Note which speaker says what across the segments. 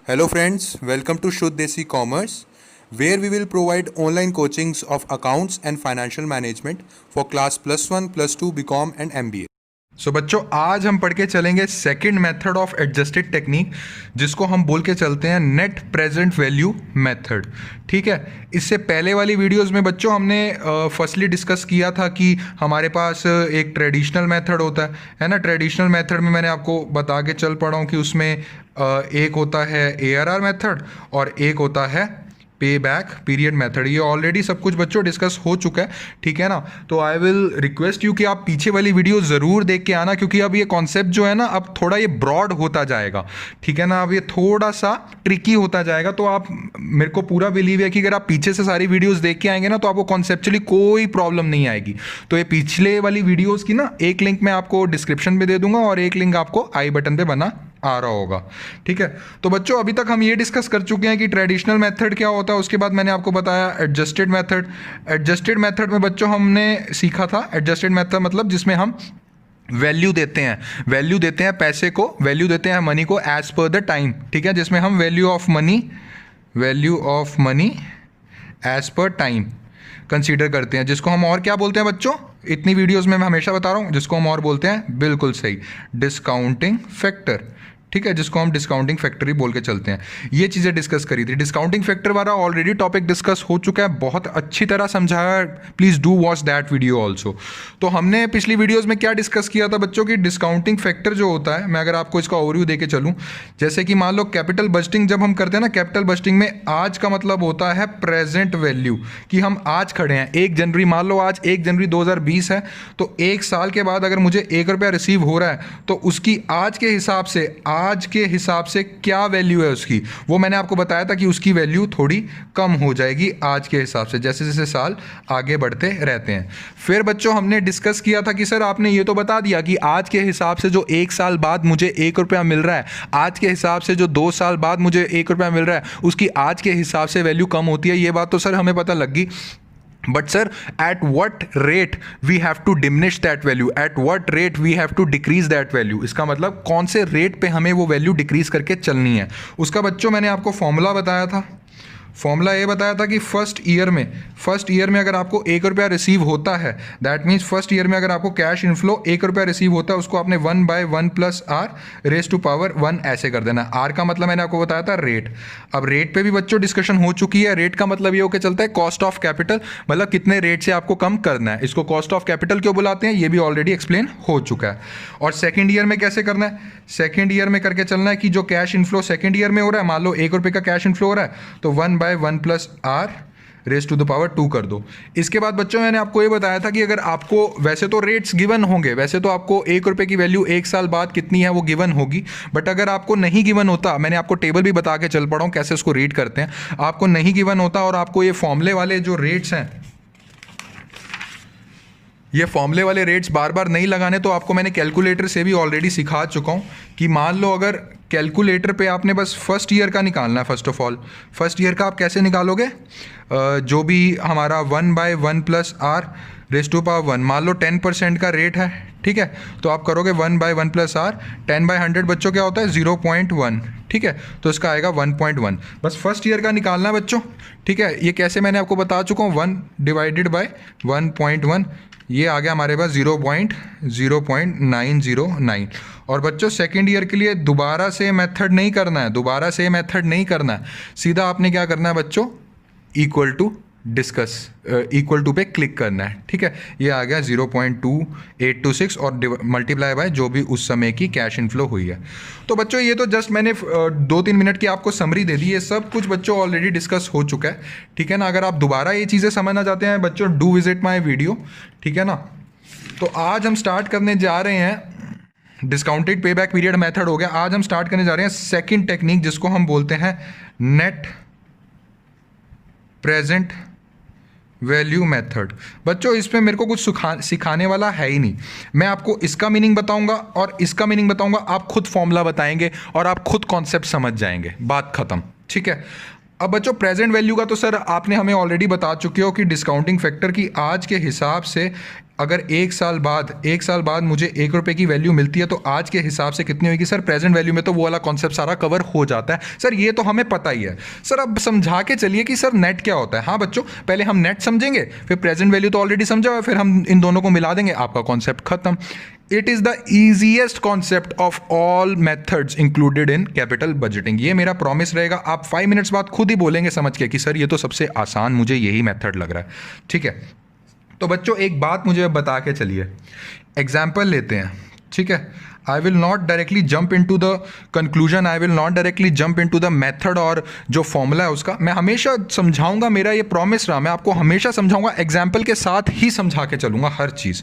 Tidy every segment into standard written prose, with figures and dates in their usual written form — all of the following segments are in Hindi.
Speaker 1: Hello friends, welcome to Shuddh Desi Commerce, where we will provide online coachings of accounts and financial management for class +1, +2, BCom and MBA.
Speaker 2: सो बच्चों आज हम पढ़ के चलेंगे second method of adjusted technique, जिसको हम बोल के चलते हैं नेट प्रेजेंट वैल्यू मेथड। ठीक है, इससे पहले वाली वीडियोस में बच्चों हमने फर्स्टली डिस्कस किया था कि हमारे पास एक ट्रेडिशनल मेथड होता है ना। ट्रेडिशनल मेथड में मैंने आपको बता के चल पड़ा हूँ कि उसमें एक होता है ARR मेथड और एक होता है पे बैक पीरियड मेथड। ये ऑलरेडी सब कुछ बच्चों डिस्कस हो चुका है, ठीक है ना। तो आई विल रिक्वेस्ट यू कि आप पीछे वाली वीडियो ज़रूर देख के आना, क्योंकि अब ये कॉन्सेप्ट जो है ना अब थोड़ा ये ब्रॉड होता जाएगा, ठीक है ना। अब ये थोड़ा सा ट्रिकी होता जाएगा, तो आप मेरे को पूरा बिलीव है कि अगर आप पीछे से सारी वीडियोज़ देख के आएंगे ना तो आपको कॉन्सेप्चुअली कोई प्रॉब्लम नहीं आएगी। तो ये पिछले वाली वीडियोज़ की ना एक लिंक मैं आपको डिस्क्रिप्शन में दे दूंगा और एक लिंक आपको आई बटन पे बना आ रहा होगा, ठीक है। तो बच्चों अभी तक हम ये डिस्कस कर चुके हैं कि ट्रेडिशनल मेथड क्या होता है। उसके बाद मैंने आपको बताया एडजस्टेड मेथड। एडजस्टेड मेथड में बच्चों हमने सीखा था एडजस्टेड मेथड मतलब जिसमें हम वैल्यू देते हैं पैसे को, वैल्यू देते हैं मनी को एज पर द टाइम, ठीक है। जिसमें हम value of money as per time consider करते हैं, जिसको हम और क्या बोलते हैं बच्चों, इतनी वीडियोस में मैं हमेशा बता रहा हूँ, जिसको हम और बोलते हैं, बिल्कुल सही, डिस्काउंटिंग फैक्टर, ठीक है, जिसको हम डिस्काउंटिंग फैक्टर ही बोल के चलते हैं। ये चीज़ें डिस्कस करी थी। डिस्काउंटिंग फैक्टर वाला ऑलरेडी टॉपिक डिस्कस हो चुका है, बहुत अच्छी तरह समझाया, please do watch that video also. तो हमने पिछली वीडियोज़ में क्या डिस्कस किया था बच्चों की, डिस्काउंटिंग फैक्टर जो होता है, मैं अगर आपको इसका ओवरव्यू दे के चलूँ, जैसे कि मान लो कैपिटल बजटिंग जब हम करते हैं ना, कैपिटल बजटिंग में आज का मतलब होता है प्रेजेंट वैल्यू, कि हम आज खड़े हैं 1 जनवरी, मान लो आज 1 जनवरी 2020 है, तो 1 साल के बाद अगर मुझे 1 रुपया रिसीव हो रहा है तो उसकी आज के हिसाब से क्या वैल्यू है उसकी, वो मैंने आपको बताया था कि उसकी वैल्यू थोड़ी कम हो जाएगी आज के हिसाब से, जैसे जैसे साल आगे बढ़ते रहते हैं। फिर बच्चों हमने डिस्कस किया था कि सर आपने ये तो बता दिया कि आज के हिसाब से जो 1 साल बाद मुझे 1 रुपया मिल रहा है, आज के हिसाब से जो 2 साल बाद मुझे 1 रुपया मिल रहा है, उसकी आज के हिसाब से वैल्यू कम होती है। ये बात तो सर हमें पता लग गई, but sir at what rate we have to diminish that value, at what rate we have to decrease that value. इसका मतलब कौन से रेट पे हमें वो वैल्यू डिक्रीज करके चलनी है, उसका बच्चों मैंने आपको फॉर्मूला बताया था। फॉर्मूला ये बताया था कि फर्स्ट ईयर में अगर आपको 1 रुपया रिसीव होता है, दैट मीन्स फर्स्ट ईयर में अगर आपको कैश इनफ्लो 1 रुपया रिसीव होता है, उसको आपने 1/1 + r⁻1 ऐसे कर देना। आर का मतलब मैंने आपको बताया था रेट। अब रेट पे भी बच्चों डिस्कशन हो चुकी है। रेट का मतलब ये होकर चलता है कॉस्ट ऑफ कैपिटल, मतलब कितने रेट से आपको कम करना है। इसको कॉस्ट ऑफ कैपिटल क्यों बुलाते हैं ये भी ऑलरेडी एक्सप्लेन हो चुका है। और सेकेंड ईयर में कैसे करना है, सेकेंड ईयर में करके चलना है कि जो कैश इनफ्लो सेकेंड ईयर में हो रहा है, मान लो 1 रुपये का कैश इनफ्लो हो रहा है, तो 1/1 + r⁻² कर दो। इसके बाद बच्चों मैंने आपको ये बताया था कि अगर आपको, वैसे तो रेट्स गिवन होंगे, वैसे तो आपको 1 रुपये की वैल्यू 1 साल बाद कितनी है वो गिवन होगी, बट अगर आपको नहीं गिवन होता, मैंने आपको टेबल भी बता के चल पड़ा हूँ कैसे उसको रीड करते हैं, आपको नहीं गिवन होता और आपको ये फॉर्मूले वाले जो रेट्स हैं, ये फॉर्मूले वाले रेट्स बार बार नहीं लगाने, तो आपको मैंने कैलकुलेटर से भी ऑलरेडी सिखा चुका हूँ कि मान लो अगर कैलकुलेटर पे आपने बस फर्स्ट ईयर का निकालना है। First of all first year का आप कैसे निकालोगे, जो भी हमारा 1/1 + r⁻1, मान लो 10% का रेट है, ठीक है, तो आप करोगे 1/1 + r, 10/100 बच्चों क्या होता है 0.1, ठीक है, तो इसका आएगा 1.1। बस फर्स्ट ईयर का निकालना है बच्चों, ठीक है। ये कैसे मैंने आपको बता चुका हूँ, 1/1.1, ये आ गया हमारे पास 0.0909। और बच्चों सेकेंड ईयर के लिए दोबारा से मेथड नहीं करना है, सीधा आपने क्या करना है बच्चों, इक्वल टू पे क्लिक करना है, ठीक है। ये आ गया 0.2826 और मल्टीप्लाई बाय जो भी उस समय की कैश इनफ्लो हुई है। तो बच्चों ये तो जस्ट मैंने 2-3 मिनट की आपको समरी दे दी, ये सब कुछ बच्चों ऑलरेडी डिस्कस हो चुका है, ठीक है ना। अगर आप दोबारा ये चीज़ें समझना चाहते हैं बच्चों, डू विजिट माई वीडियो, ठीक है ना। तो आज हम स्टार्ट करने जा रहे हैं, discounted pay back period method हो गया, आज हम स्टार्ट करने जा रहे हैं सेकेंड टेक्निक, जिसको हम बोलते हैं नेट प्रेजेंट वैल्यू मेथड। बच्चों इसमें मेरे को कुछ सिखाने वाला है ही नहीं, मैं आपको इसका मीनिंग बताऊंगा और इसका मीनिंग बताऊंगा, आप खुद फॉर्मूला बताएंगे और आप खुद कॉन्सेप्ट समझ जाएंगे, बात खत्म, ठीक है। अब बच्चों प्रेजेंट वैल्यू का तो सर आपने हमें ऑलरेडी बता चुके हो कि डिस्काउंटिंग फैक्टर की आज के हिसाब से अगर एक साल बाद मुझे 1 रुपये की वैल्यू मिलती है तो आज के हिसाब से कितनी होगी सर? प्रेजेंट वैल्यू में तो वो वाला कॉन्सेप्ट सारा कवर हो जाता है सर, ये तो हमें पता ही है सर। अब समझा के चलिए कि सर नेट क्या होता है। हाँ बच्चों, पहले हम नेट समझेंगे, फिर प्रेजेंट वैल्यू तो ऑलरेडी समझा हुआ है, फिर हम इन दोनों को मिला देंगे, आपका कॉन्सेप्ट खत्म। It is the easiest concept of all methods included in capital budgeting. ये मेरा प्रॉमिस रहेगा, आप 5 मिनट्स बाद खुद ही बोलेंगे समझ के कि सर ये तो सबसे आसान मुझे यही मेथड लग रहा है। ठीक है, तो बच्चों एक बात मुझे बता के चलिए, एग्जाम्पल लेते हैं। ठीक है, I will not directly jump into the conclusion, I will not directly jump into the method और जो फॉर्मूला है उसका मैं हमेशा समझाऊंगा, मेरा ये प्रॉमिस रहा, मैं आपको हमेशा समझाऊंगा, एग्जाम्पल के साथ ही समझा के चलूंगा हर चीज़।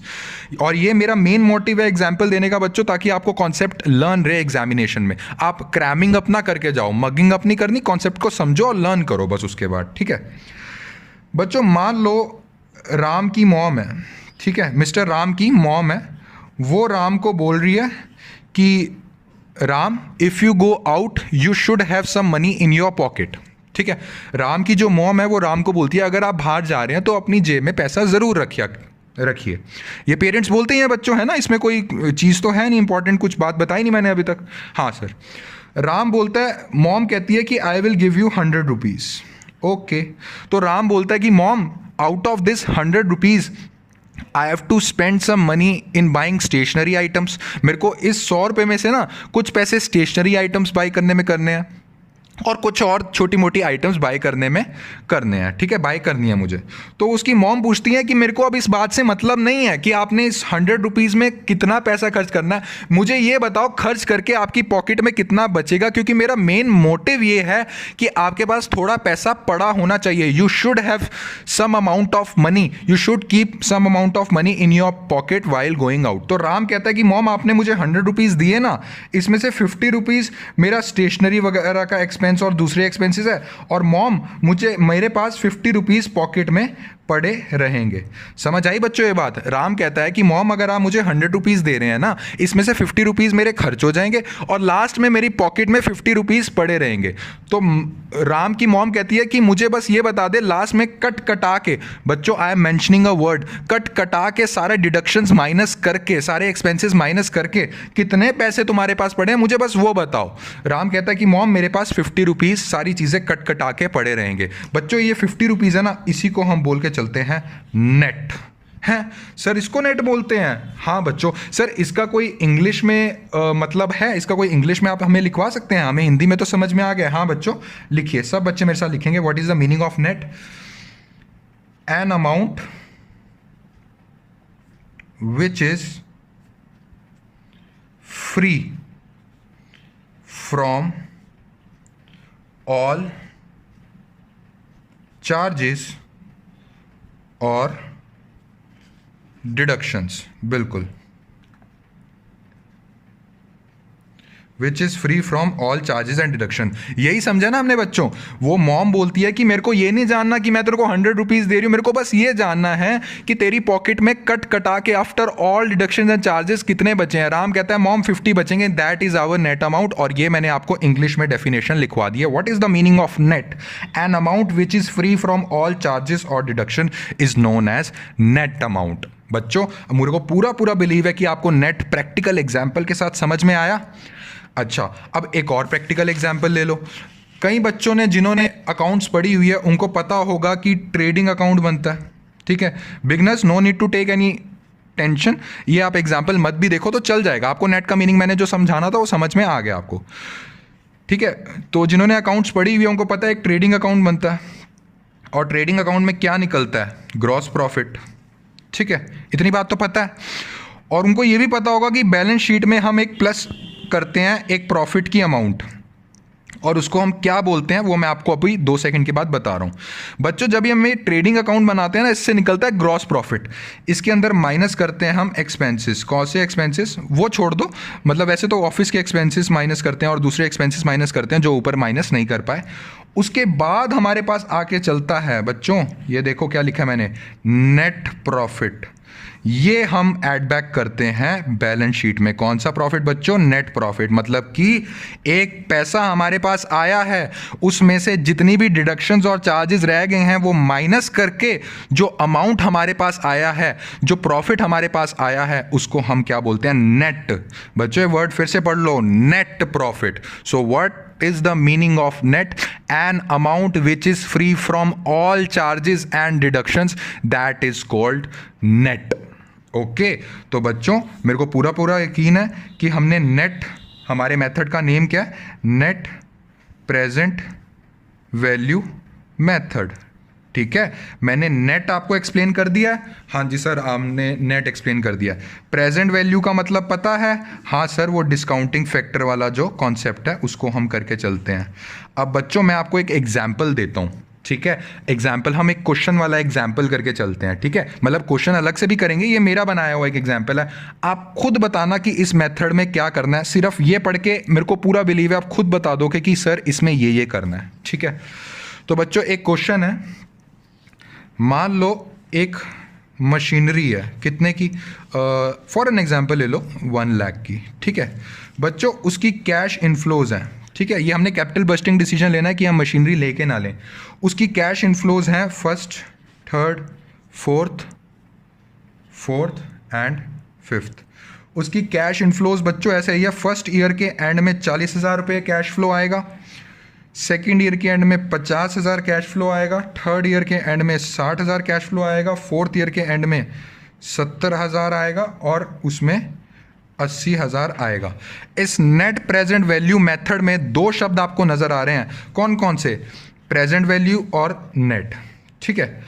Speaker 2: और ये मेरा मेन मोटिव है एग्जाम्पल देने का बच्चों, ताकि आपको कॉन्सेप्ट लर्न रहे एग्जामिनेशन में, आप क्रैमिंग अपना करके जाओ, मगिंग अपनी करनी, कॉन्सेप्ट को समझो और लर्न करो बस उसके बाद। ठीक है बच्चों, मान लो राम की मॉम है, ठीक है, मिस्टर राम की मॉम है, वो राम को बोल रही है कि Ram if you go out you should have some money in your pocket. ठीक है, राम की जो मॉम है वो राम को बोलती है अगर आप बाहर जा रहे हैं तो अपनी जेब में पैसा ज़रूर रखिए। ये पेरेंट्स बोलते ही हैं बच्चों, है ना, इसमें कोई चीज़ तो है नहीं इंपॉर्टेंट, कुछ बात बताई नहीं मैंने अभी तक। हाँ सर, राम बोलता है, मॉम कहती है कि I will give you 100 rupees. Okay, तो राम बोलता है कि mom out of this 100 rupees I have to spend some money in buying stationery items. मेरे को इस 100 रुपये में से ना कुछ पैसे स्टेशनरी आइटम्स बाई करने में करने हैं और कुछ और छोटी मोटी आइटम्स बाय करने हैं। ठीक है, बाय करनी है मुझे। तो उसकी मॉम पूछती है कि मेरे को अब इस बात से मतलब नहीं है कि आपने इस 100 रुपीज़ में कितना पैसा खर्च करना है, मुझे ये बताओ खर्च करके आपकी पॉकेट में कितना बचेगा, क्योंकि मेरा मेन मोटिव ये है कि आपके पास थोड़ा पैसा पड़ा होना चाहिए। You should have some amount of money, you should keep some amount of money in your pocket while going out. तो राम कहता है कि मॉम आपने मुझे 100 रुपीज़ दिए ना, इसमें से 50 रुपीज़ मेरा स्टेशनरी वगैरह का एक्सपेंस और दूसरे एक्सपेंसेस है, और मॉम मेरे पास 50 रुपीज़ पॉकेट में पड़े रहेंगे। समझ आई बच्चों ये बात? राम कहता है कि मॉम अगर आप मुझे 100 रुपीज़ दे रहे हैं ना, इसमें से 50 रुपीज़ मेरे खर्च हो जाएंगे और लास्ट में मेरी पॉकेट में 50 रुपीज़ पड़े रहेंगे। तो राम की मॉम कहती है कि मुझे बस ये बता दे लास्ट में कट कटा के, बच्चों I am mentioning a word, cut कटा के सारे डिडक्शंस माइनस करके, सारे एक्सपेंसेस माइनस करके कितने पैसे तुम्हारे पास पड़े हैं मुझे बस वो बताओ। राम कहता है कि मॉम मेरे पास 50 रुपीज़ सारी चीज़ें कट कटा के पड़े रहेंगे। बच्चों ये 50 रुपीज़ है ना, इसी को हम बोल के चलते हैं नेट। हैं सर इसको नेट बोलते हैं? हाँ बच्चों, सर इसका कोई इंग्लिश में मतलब है, इसका कोई इंग्लिश में आप हमें लिखवा सकते हैं? हमें हिंदी में तो समझ में आ गया। हाँ बच्चों लिखिए, सब बच्चे मेरे साथ लिखेंगे, what is the meaning of net? An amount which is free from all charges और डिडक्शंस। बिल्कुल, विच is free from all charges and deduction. यही समझा ना हमने बच्चों? वो मॉम बोलती है कि मेरे को ये नहीं जानना कि मैं तेरे को 100 रुपीज़ दे रही हूँ, मेरे को बस ये जानना है कि तेरी पॉकेट में कट कटा के after all deduction and charges कितने बचे हैं। राम कहता है मॉम 50 बचेंगे, that is our net amount. और ये मैंने आपको इंग्लिश में डेफिनेशन लिखवा दी है। What is the meaning of net? An amount which is free from all charges और deduction is known as net amount. बच्चों मुझे को पूरा बिलीव है कि आपको नेट प्रैक्टिकल एग्जाम्पल के साथ समझ में आया। अच्छा, अब एक और प्रैक्टिकल एग्जाम्पल ले लो। कई बच्चों ने जिन्होंने अकाउंट्स पढ़ी हुई है उनको पता होगा कि ट्रेडिंग अकाउंट बनता है। ठीक है, beginners no need to take any tension, ये आप एग्जाम्पल मत भी देखो तो चल जाएगा आपको। नेट का मीनिंग मैंने जो समझाना था वो समझ में आ गया आपको। ठीक है, तो जिन्होंने अकाउंट्स पढ़ी हुई है उनको पता है एक ट्रेडिंग अकाउंट बनता है, और ट्रेडिंग अकाउंट में क्या निकलता है? Gross profit. ठीक है, इतनी बात तो पता है। और उनको ये भी पता होगा कि बैलेंस शीट में हम एक प्लस करते हैं एक प्रॉफिट की अमाउंट, और उसको हम क्या बोलते हैं वो मैं आपको अभी 2 सेकंड के बाद बता रहा हूँ। बच्चों जब हम ये ट्रेडिंग अकाउंट बनाते हैं ना, इससे निकलता है ग्रॉस प्रॉफिट। इसके अंदर माइनस करते हैं हम एक्सपेंसेस। कौन से एक्सपेंसेस वो छोड़ दो, मतलब वैसे तो ऑफिस के एक्सपेंसेस माइनस करते हैं और दूसरे एक्सपेंसेस माइनस करते हैं जो ऊपर माइनस नहीं कर पाए। उसके बाद हमारे पास आके चलता है बच्चों, ये देखो क्या लिखा है मैंने, नेट प्रॉफिट। ये हम ऐड बैक करते हैं बैलेंस शीट में। कौन सा प्रॉफिट बच्चों? Net profit. मतलब कि एक पैसा हमारे पास आया है, उसमें से जितनी भी डिडक्शंस और चार्जेस रह गए हैं वो माइनस करके जो अमाउंट हमारे पास आया है, जो प्रॉफिट हमारे पास आया है, उसको हम क्या बोलते हैं? नेट। बच्चों ये वर्ड फिर से पढ़ लो, net profit. So what is the meaning of net? An amount which is free from all charges and deductions, that is called net. Okay तो बच्चों मेरे को पूरा पूरा यकीन है कि हमने नेट, हमारे मेथड का नेम क्या है? Net present value method. ठीक है, मैंने नेट आपको एक्सप्लेन कर दिया है। हाँ जी सर, आपने नेट एक्सप्लेन कर दिया। प्रेजेंट वैल्यू का मतलब पता है? हाँ सर, वो डिस्काउंटिंग फैक्टर वाला जो कॉन्सेप्ट है उसको हम करके चलते हैं। अब बच्चों मैं आपको एक एग्जाम्पल देता हूँ। ठीक है, एग्जाम्पल हम एक क्वेश्चन वाला एग्जाम्पल करके चलते हैं। ठीक है, मतलब क्वेश्चन अलग से भी करेंगे, ये मेरा बनाया हुआ एक एग्जाम्पल है। आप खुद बताना कि इस मेथड में क्या करना है। सिर्फ ये पढ़ के मेरे को पूरा बिलीव है आप खुद बता दोगे कि सर इसमें ये करना है। ठीक है, तो बच्चों एक क्वेश्चन है, मान लो एक मशीनरी है, कितने की? फॉर एन एग्जांपल ले लो 1 लाख की। ठीक है बच्चों, उसकी कैश इनफ्लोज हैं। ठीक है, ये हमने कैपिटल बस्टिंग डिसीजन लेना है कि हम मशीनरी लेके ना लें। उसकी कैश इनफ्लोज हैं 1st, 3rd, 4th and 5th। उसकी कैश इनफ्लोज बच्चों ऐसे ही है, फर्स्ट ईयर के एंड में 40,000 रुपये कैश फ्लो आएगा, सेकेंड ईयर के एंड में 50,000 कैश फ्लो आएगा, थर्ड ईयर के एंड में 60,000 कैश फ्लो आएगा, फोर्थ ईयर के एंड में 70,000 आएगा और उसमें 80,000 आएगा। इस नेट प्रेजेंट वैल्यू मेथड में 2 शब्द आपको नजर आ रहे हैं, कौन कौन से? प्रेजेंट वैल्यू और नेट। ठीक है,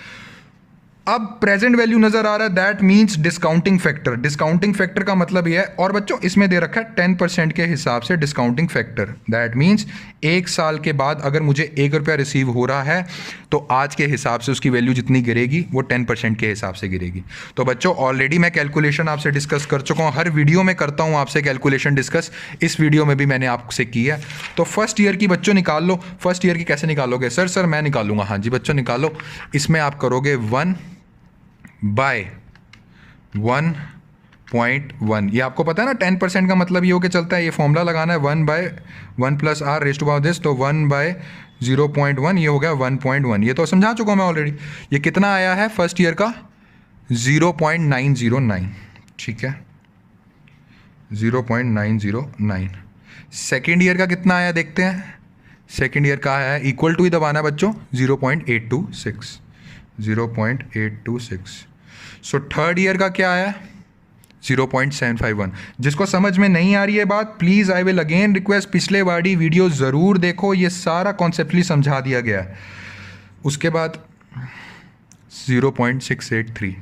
Speaker 2: अब प्रेजेंट वैल्यू नजर आ रहा है, that means discounting factor. Discounting factor का मतलब ये है, और बच्चों इसमें दे रखा है 10% के हिसाब से डिस्काउंटिंग फैक्टर। दैट मींस 1 साल के बाद अगर मुझे 1 रुपया रिसीव हो रहा है तो आज के हिसाब से उसकी वैल्यू जितनी गिरेगी वो 10% के हिसाब से गिरेगी। तो बच्चों ऑलरेडी मैं कैलकुलेशन आपसे डिस्कस कर चुका हूँ, हर वीडियो में करता हूँ आपसे कैलकुलेशन डिस्कस, इस वीडियो में भी मैंने आपसे की है। तो फर्स्ट ईयर की बच्चों निकाल लो। फर्स्ट ईयर की कैसे निकालोगे? सर मैं निकालूंगा। हाँ जी बच्चों निकालो। इसमें आप करोगे 1/1.1। ये आपको पता है ना 10% का मतलब ये होके चलता है, ये फॉर्मूला लगाना है 1/1 + r raised to power this, तो 1/0.1 ये हो गया 1.1। ये तो समझा चुका हूँ मैं ऑलरेडी। ये कितना आया है फर्स्ट ईयर का? 0.909। ठीक है, 0.909। सेकेंड ईयर का कितना आया देखते हैं। सेकेंड ईयर का आया है, इक्वल टू ही दबाना है बच्चों, 0.826। 0.826। सो थर्ड ईयर का क्या आया? 0.751। जिसको समझ में नहीं आ रही है बात, please I will again request पिछले वाली वीडियो ज़रूर देखो, ये सारा कॉन्सेप्टली समझा दिया गया है। उसके बाद 0.683।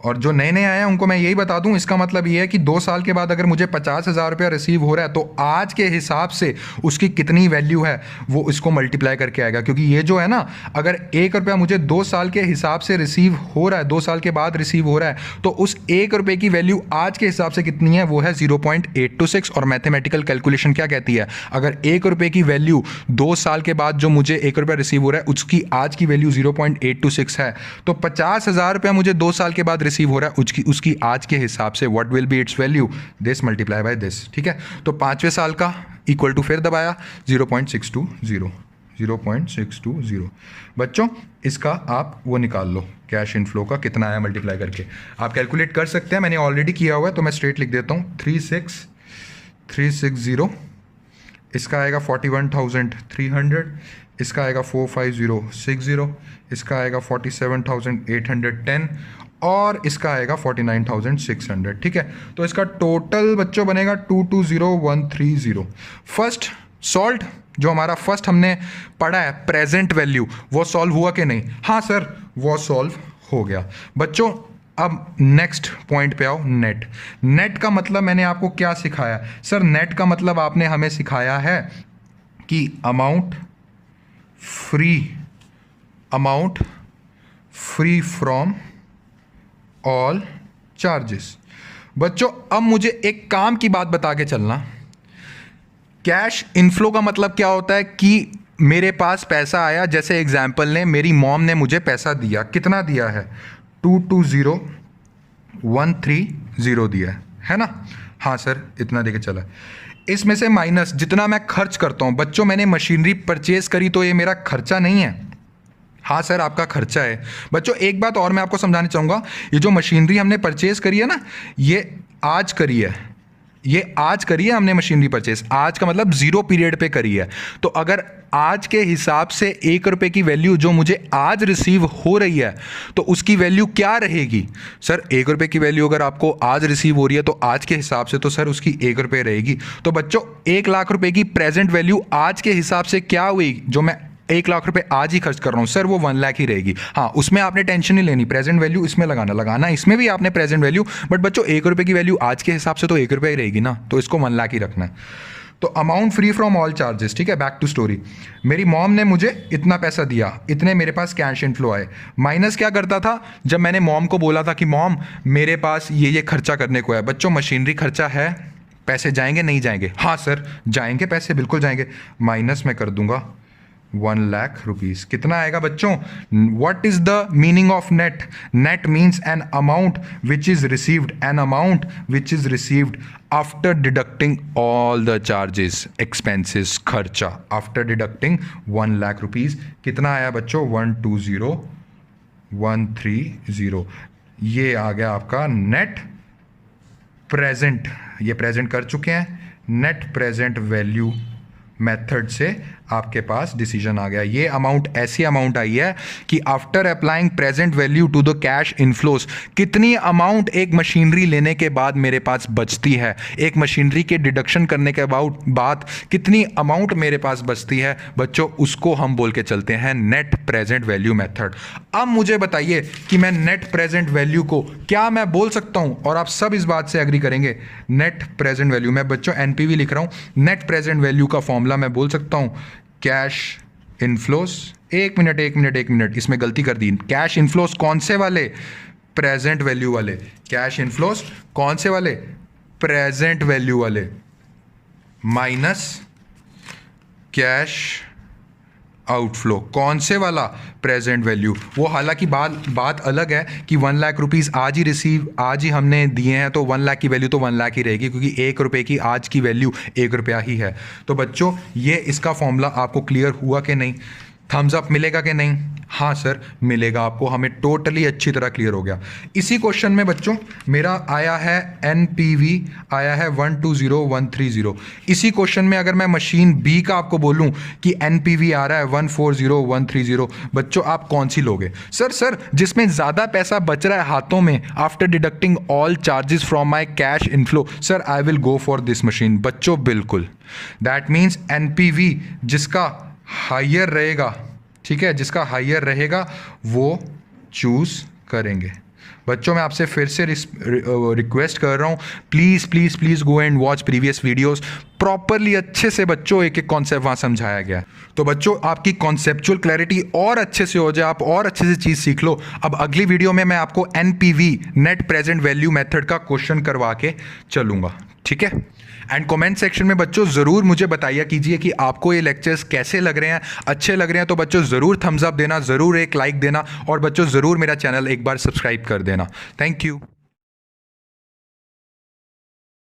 Speaker 2: और जो नए नए आए हैं उनको मैं यही बता दूं, इसका मतलब ये है कि 2 साल के बाद अगर मुझे 50,000 रुपया रिसीव हो रहा है तो आज के हिसाब से उसकी कितनी वैल्यू है वो इसको मल्टीप्लाई करके आएगा। क्योंकि ये जो है ना, अगर 1 रुपया मुझे 2 साल के हिसाब से रिसीव हो रहा है, 2 साल के बाद रिसीव हो रहा है, तो उस 1 रुपये की वैल्यू आज के हिसाब से कितनी है? वो है 0.826। और मैथमेटिकल कैलकुलेशन क्या कहती है? अगर 1 रुपये की वैल्यू 2 साल के बाद जो मुझे 1 रुपया रिसीव हो रहा है उसकी आज की वैल्यू 0.826 है, तो 50,000 रुपया मुझे 2 साल के बाद रिसीव हो रहा है, उसकी आज के हिसाब से what will be it's value? This multiply by this. ठीक है, तो 5वें साल का इक्वल टू फिर दबाया 0.620। 0.620। बच्चों इसका आप वो निकाल लो, कैश इनफ्लो का कितना आया मल्टीप्लाई करके आप कैलकुलेट कर सकते हैं। मैंने ऑलरेडी किया हुआ है तो मैं स्ट्रेट लिख देता हूँ, 36360। इसका आएगा 41,300। इसका आएगा 45060। इसका आएगा 47,810 और इसका आएगा 49,600। ठीक है, तो इसका टोटल बच्चों बनेगा 220130। फर्स्ट सॉल्व, जो हमारा फर्स्ट हमने पढ़ा है प्रेजेंट वैल्यू, वो सॉल्व हुआ कि नहीं? हाँ सर, वो सॉल्व हो गया। बच्चों अब नेक्स्ट पॉइंट पे आओ, नेट। नेट का मतलब मैंने आपको क्या सिखाया? सर नेट का मतलब आपने हमें सिखाया है कि amount free from all charges. बच्चों अब मुझे एक काम की बात बता के चलना, कैश इनफ्लो का मतलब क्या होता है कि मेरे पास पैसा आया, जैसे एग्जाम्पल ने मेरी मॉम ने मुझे पैसा दिया, कितना दिया है? 220,130 दिया है ना। हाँ सर इतना देके चला। इसमें से माइनस जितना मैं खर्च करता हूँ बच्चों, मैंने मशीनरी परचेज करी तो ये मेरा खर्चा नहीं है। हाँ सर आपका खर्चा है। बच्चों एक बात और मैं आपको समझाना चाहूँगा, ये जो मशीनरी हमने परचेज करी है ना, ये आज करी है, ये आज करी है हमने मशीनरी परचेज। आज का मतलब 0 पीरियड पे करी है। तो अगर आज के हिसाब से 1 रुपये की वैल्यू जो मुझे आज रिसीव हो रही है तो उसकी वैल्यू क्या रहेगी? सर 1 रुपये की वैल्यू अगर आपको आज रिसीव हो रही है तो आज के हिसाब से तो सर उसकी 1 रुपये रहेगी। तो बच्चों 1 लाख रुपए की प्रेजेंट वैल्यू आज के हिसाब से क्या हुई? जो मैं 1 लाख रुपए आज ही खर्च कर रहा हूँ सर, वो 1 लाख ही रहेगी। हाँ उसमें आपने टेंशन नहीं लेनी, प्रेजेंट वैल्यू इसमें लगाना इसमें भी आपने प्रेजेंट वैल्यू, बट बच्चों 1 रुपये की वैल्यू आज के हिसाब से तो 1 रुपये ही रहेगी ना, तो इसको 1 लाख ही रखना है। तो amount free from all charges, ठीक है। बैक टू स्टोरी, मेरी मॉम ने मुझे इतना पैसा दिया, इतने मेरे पास कैश इनफ्लो आए। माइनस क्या करता था? जब मैंने मॉम को बोला था कि मॉम मेरे पास ये खर्चा करने को है, बच्चों मशीनरी खर्चा है, पैसे जाएंगे नहीं जाएंगे? हाँ सर जाएंगे, पैसे बिल्कुल जाएंगे। माइनस मैं कर दूंगा 1 लाख रुपीज। कितना आएगा बच्चों? What is the meaning of net? Net means N amount which is received, N amount which is received after deducting all the charges, expenses, खर्चा, आफ्टर डिडक्टिंग 1 लाख रुपीज। कितना आया बच्चों? 120,130। ये आ गया आपका नेट प्रेजेंट, ये प्रेजेंट कर चुके हैं। नेट प्रेजेंट वैल्यू मेथड से आपके पास डिसीजन आ गया। ये अमाउंट ऐसी अमाउंट आई है कि after applying present value to the cash inflows, कितनी अमाउंट एक मशीनरी लेने के बाद मेरे पास बचती है, एक मशीनरी के डिडक्शन करने के बाद कितनी अमाउंट मेरे पास बचती है बच्चों, उसको हम बोल के चलते हैं नेट प्रेजेंट वैल्यू मेथड। अब मुझे बताइए कि मैं नेट प्रेजेंट वैल्यू को क्या मैं बोल सकता हूं, और आप सब इस बात से एग्री करेंगे। नेट प्रेजेंट वैल्यू, मैं बच्चों एनपीवी लिख रहा हूं, नेट प्रेजेंट वैल्यू का फॉर्मूला मैं बोल सकता हूं कैश इनफ्लोस। एक मिनट इसमें गलती कर दी। कैश इनफ्लोस कौन से वाले? प्रेजेंट वैल्यू वाले। कैश इनफ्लोस कौन से वाले? प्रेजेंट वैल्यू वाले, माइनस कैश आउटफ्लो कौन से वाला? Present value. वो हालांकि बात अलग है कि 1 लाख रुपीज़ आज ही हमने दिए हैं तो 1 लाख की वैल्यू तो 1 लाख ही रहेगी, क्योंकि 1 रुपये की आज की वैल्यू 1 रुपया ही है। तो बच्चों ये इसका फॉर्मूला आपको क्लियर हुआ कि नहीं? थम्स अप मिलेगा कि नहीं? हाँ सर मिलेगा आपको, हमें टोटली अच्छी तरह क्लियर हो गया। इसी क्वेश्चन में बच्चों मेरा आया है एनपीवी आया है 120,130। इसी क्वेश्चन में अगर मैं मशीन बी का आपको बोलूं कि एनपीवी आ रहा है 140,130, बच्चों आप कौन सी लोगे? सर जिसमें ज़्यादा पैसा बच रहा है हाथों में after deducting all charges from my cash inflow, sir I will go for this machine. बच्चों बिल्कुल, दैट मीन्स एनपीवी जिसका हायर रहेगा, ठीक है, जिसका हायर रहेगा वो चूज करेंगे। बच्चों मैं आपसे फिर से रिक्वेस्ट कर रहा हूँ, please go and watch previous videos properly, अच्छे से बच्चों एक कॉन्सेप्ट वहाँ समझाया गया। तो बच्चों आपकी कॉन्सेप्चुअल क्लैरिटी और अच्छे से हो जाए, आप और अच्छे से चीज़ सीख लो। अब अगली वीडियो में मैं आपको NPV net present value method का क्वेश्चन करवा के चलूँगा, ठीक है। एंड कमेंट सेक्शन में बच्चों ज़रूर मुझे बताइए कीजिए कि आपको ये लेक्चर्स कैसे लग रहे हैं, अच्छे लग रहे हैं तो बच्चों ज़रूर थम्स अप देना, ज़रूर एक लाइक देना, और बच्चों ज़रूर मेरा चैनल एक बार सब्सक्राइब कर देना। Thank you.